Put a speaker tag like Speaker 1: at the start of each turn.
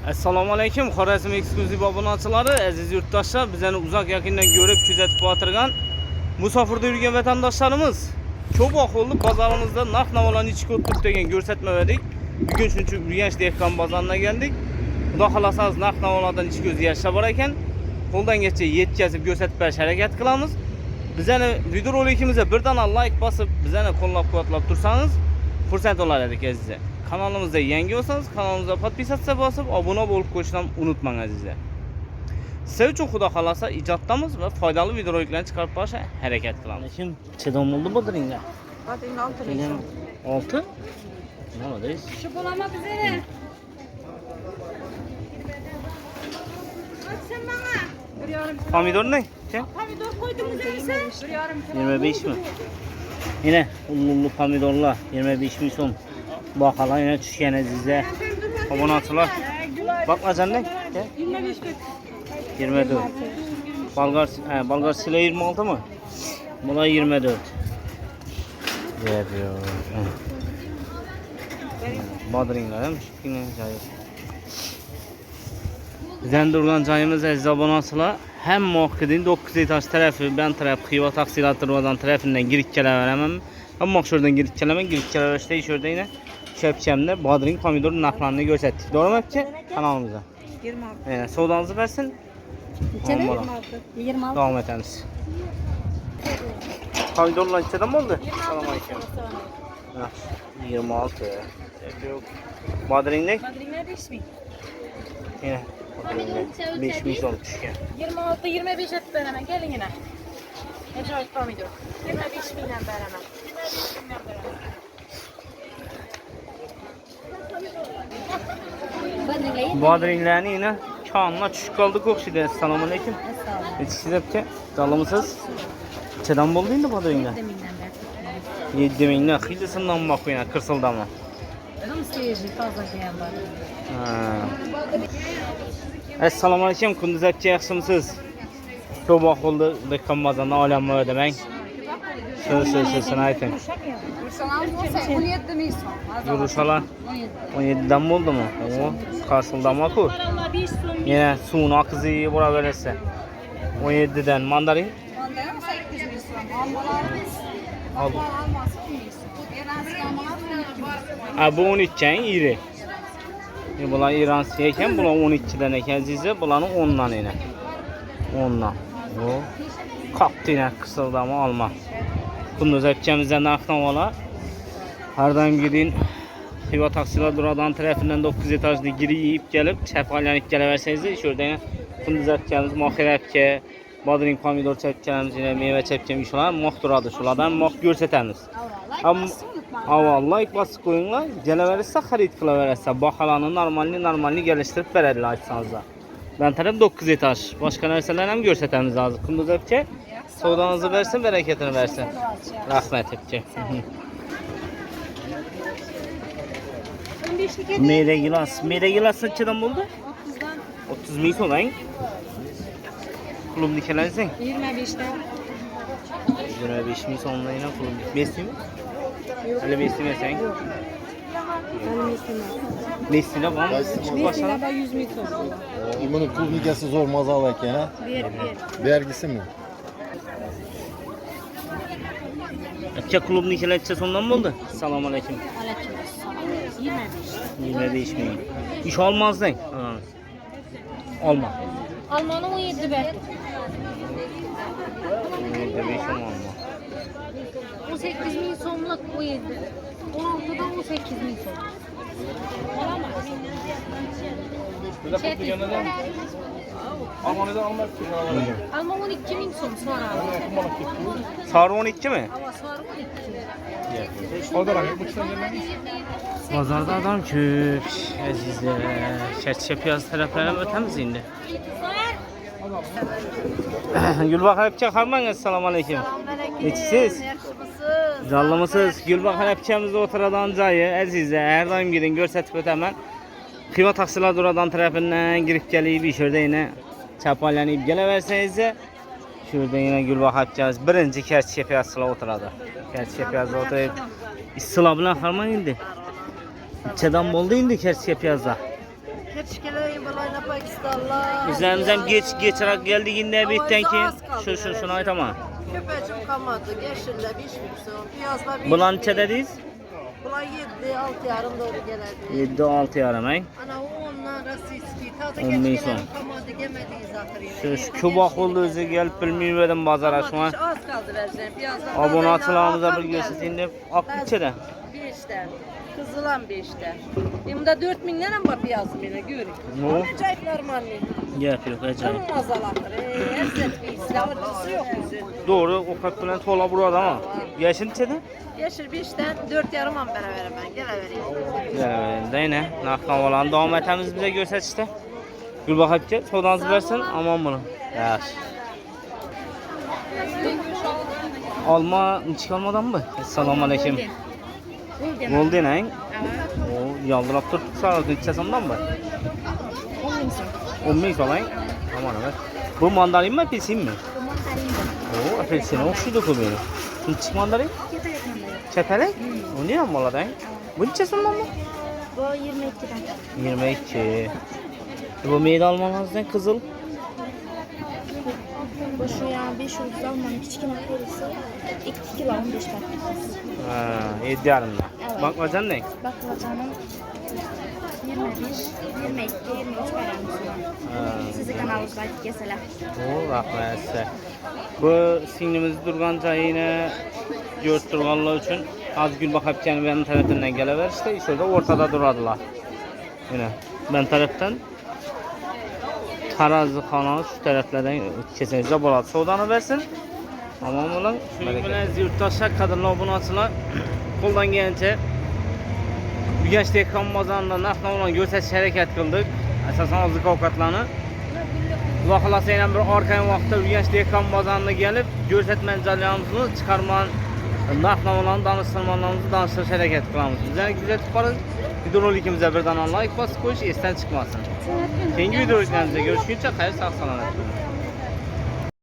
Speaker 1: Assalomu alaykum, Xorazm eksklyuziv obunachilari, aziz yurtdoshlar, bizani uzoq yaqindan ko'rib, kuzatib o'tirgan musofirda yurgan vatandoshlarimiz, ko'p aholi bozorimizda narx-navolarni ichki o'tib degan ko'rsatma berdik. Bugun shuncha Urganch dehqon bozoriga keldik. Xudo xolasangiz narx-navolardan ichki o'zgarishlar bor ekan, qo'ldan kelsa yetkazib ko'rsatib berish harakat qilamiz. Bizani videorolikimizga birdan like bosib, bizani qo'llab-quvvatlab tursangiz, xursand bo'lar edik azizlar. Kanalimizda yangi bo'lsangiz, kanalimizga podpisatsiya bosib, obuna bo'lib qo'yishni unutmang azizlar. Siz uchun xudo xolasa ijoddamiz va foydali videoroliklarni chiqarib borishga harakat qilamiz. Kim chedon bo'ldi bodringga?
Speaker 2: Bodringga 6 ming.
Speaker 1: 6? Молодец.
Speaker 2: Shu bo'lama bizga.
Speaker 1: Pomidor ne?
Speaker 2: Pomidor qo'ydingiz esa
Speaker 1: 25 mi? Yine ullu pomidorlar 25 ming so'm. Bakalım yine tushgan azizlar. Obunachilar. Baqlajan ne?
Speaker 2: 25
Speaker 1: 24. Bolgar silo 26 mı? Bular 24. Yapıyor. Bodringlar ham kichkina joyi. Bizdan turgan joyimiz aziz obunachilar, hamma vaqtida 9 etaj tarafi, ben taraf Xiva taksilatlardan tarafidan girib kelaveraman. Hamma o'sherdan girib kelaman, girib kelaverishda o'sherda yana Şöpçemde bodring pomidor narxlarini ko'rsatdik. Doğru mu hepsi? Kanalımıza.
Speaker 2: 26.
Speaker 1: Yani savdanızı versin.
Speaker 2: 26.
Speaker 1: Devam etiniz. Pomidorlar içeden mi oldu? Selamünaleyküm. 26. Bodring ne?
Speaker 2: Bodringlar 5 ming.
Speaker 1: Yine. 5 ming so'm tushgan.
Speaker 2: 26 25 etib beraman, keling yana. Ajoyib pomidor. 25 mingdan beraman. 25 mingdan beraman.
Speaker 1: Bodringlarni yine kanına tushib qoldi o'xshaydi. Assalomu alaykum. Yetishibdi. Dalımsız. Çedan bo'ldi endi bodringlar.
Speaker 2: 7 mingdan beraman.
Speaker 1: 7 mingdan xilisidan boqmayna, qirsildami?
Speaker 2: Ham свежий, toza kelgan bodring.
Speaker 1: Assalomu alaykum, kunduz aka, yaxshimisiz? Ko'p ahvolda dehqon bozorida olamni o'damang. Siz ayting.
Speaker 2: 17 ming so'm.
Speaker 1: Yurishlar 17 dan bo'ldimi? O, qarsildami-ku? Yana suvni oqizib boraversa. 17 dan mandarin.
Speaker 2: Mandarin 8 ming so'm. Olmalarimiz.
Speaker 1: Oldu.
Speaker 2: Olmasi 10 ming so'm.
Speaker 1: Ha, bu 12 dan iri. Bular İransiya ekan, bular 12 dan ekan azizlar, bularning 10 dan ena. 10 dan. O, qaptina qisildami olma. Kunduz akçamizdan narx-navolar har doim gidin. Xiva taksilatlardan tarafından 9 etajda girib kelib, chapqalanib kelaversangiz, sho'rda kunduz akçamiz mohirabga, bodring pomidor chapkamiz, meva chapkam ishlar moq turadi. Shulardan moq ko'rsatamiz. Avval like bosib qo'yinglar, kelaversa xarid qilaverasiz. Baholarni normalni kelishtirib beradilar aytsangiz. Ben taraf 9 etaj. Boshqa narsalar ham ko'rsatamiz hozir. Kunduz akça savdanızı versin, bereketini versin. Rahmet etki. Meyre gilas neçeden buldu? 30 ming so'm. Kulubni kelersin?
Speaker 2: 25'ten.
Speaker 1: 25 ming so'mdan yine kulubni. Besimi? Hali besimi sen? Besine var mı?
Speaker 2: Besine de 100 ming so'm.
Speaker 3: Bunun klubnikası zor mazal ekan ha? Vergisi mi?
Speaker 1: Akça kulubni kelerse sondan mı oldu? Selamun aleyküm. 25 ming. İş olmazdın. Olma.
Speaker 2: Almanı 17 berdi.
Speaker 1: 25 olma.
Speaker 2: 18 ming so'mlik 17. 16'dan 18 ming so'm. Alman 12 ming so'm sonra.
Speaker 1: Sarı 12 mi?
Speaker 2: Ama sonra 12.
Speaker 1: Pazarda adam köp. Azizler. Çerçe piyaz taraflarına ötemiz şimdi. Gülbahar Hepçe Harman, assalamu aleyküm. Yetişsiz. Canlı mısınız? Gülbahar Hepçe'mizde oturadan cayı azizler. Her daim gidin görsatip ötemen. Xiva taksilatlardan tarafından girip gelip işörde yine çapalanıp geleverseniz de şurada yine Gülbahar Hepçe'miz birinci Çerçe piyazla oturadı. Çerçe piyazda oturup İstila bilen Harman indi. Çedan boldu indi Çerçe piyazda.
Speaker 4: Kırçıkeleyin balayla Pakistanlar.
Speaker 1: Bizlerimizden geçerek geldik yine bitten ki.
Speaker 4: Az kaldı,
Speaker 1: Şunu aytama.
Speaker 4: Köpecim kalmadı. Yeşille pişmişsin. Piyazla bir.
Speaker 1: Bulan neçə dediniz?
Speaker 4: Bulan 7-6 yarım doğru geledi.
Speaker 1: 7-6 yarım ay.
Speaker 4: Ana o ondan rasiski. Taze
Speaker 1: 10 bin
Speaker 4: geçkelerim
Speaker 1: son.
Speaker 4: kalmadı. Gemediyiz ahır.
Speaker 1: Şu kubak oldu özü gelip bilmiyorum bazara şu an.
Speaker 4: Az kaldı vereceğim. Piyazla.
Speaker 1: Abonatçılarımıza bir göstereyim de aklıçede.
Speaker 4: 5'ten. Kızılan 5'ten. Bunda 4000 lira mı piyazım yine görün.
Speaker 1: No.
Speaker 4: O acayip normal mi?
Speaker 1: Yapıyor acayip.
Speaker 4: Olmaz alakır. Erzet bir silahlısı yok bizim.
Speaker 1: Doğru o kapılan tola burada ama. Yaşın neçədə?
Speaker 4: Yeşil 5'ten 4 yarım an beraber ben. Gel vereyim.
Speaker 1: Da yine nakavalan devam etemiz bize göster işte. Gül bakıp ki sodanızı versin aman bunu. Yaş. Alma hiç kalmadan mı? Selamun aleyküm. Golden ha? O yaldırıp tutup sağ içesamdan mı? 10 bin solayın. Aman evet. Bu mandalin mi apelsin mi? O apelsin okşuydu bu benim. Hiç mandalin? Çepelek? O ne yapmalı bu neçəsindən mı?
Speaker 2: Bu 22'den.
Speaker 1: 22. Bu meyde almanızdan kızıl.
Speaker 2: Bu şu ya 500 almanın küçük nakliyesi 2 kilo 15 bak.
Speaker 1: Ha, 7 yarımda.
Speaker 2: Evet.
Speaker 1: Bakmacan ne?
Speaker 2: Bakılacağının 21, 22, 23 paramız var. Sizi kanalınızda keseler.
Speaker 1: O rahmet size. Bu singlimiz durgan cayını gördürganlığı için az gül bakıp yani benim tarafından gelever işte şurada ortada duradılar. Yine ben taraftan tarazı kanalı şu taraflardan kesinlikle boladı. Soğudanı versin. Tamam olan. Şu yurttaşlar kadınlar bunu açılar. Koldan gelince bir gençlik Ramazan'da nakla olan görsətiş hərəkət qıldıq. Əsasən azlıq avqatlarını. Allah xalası ilə bir arxayın vaxtda Ürgənç Ramazan'da gəlib görsətməncəliyamızı çıxarmanın nakla olan danıştırmalarımızı danıştırış hərəkət qılamız. Bizdən güzel tutarız. Videorolikimizə birdən like bas koş, esten çıxmasın. Kendi videolarımızda görüşünce xeyir sağ salamat.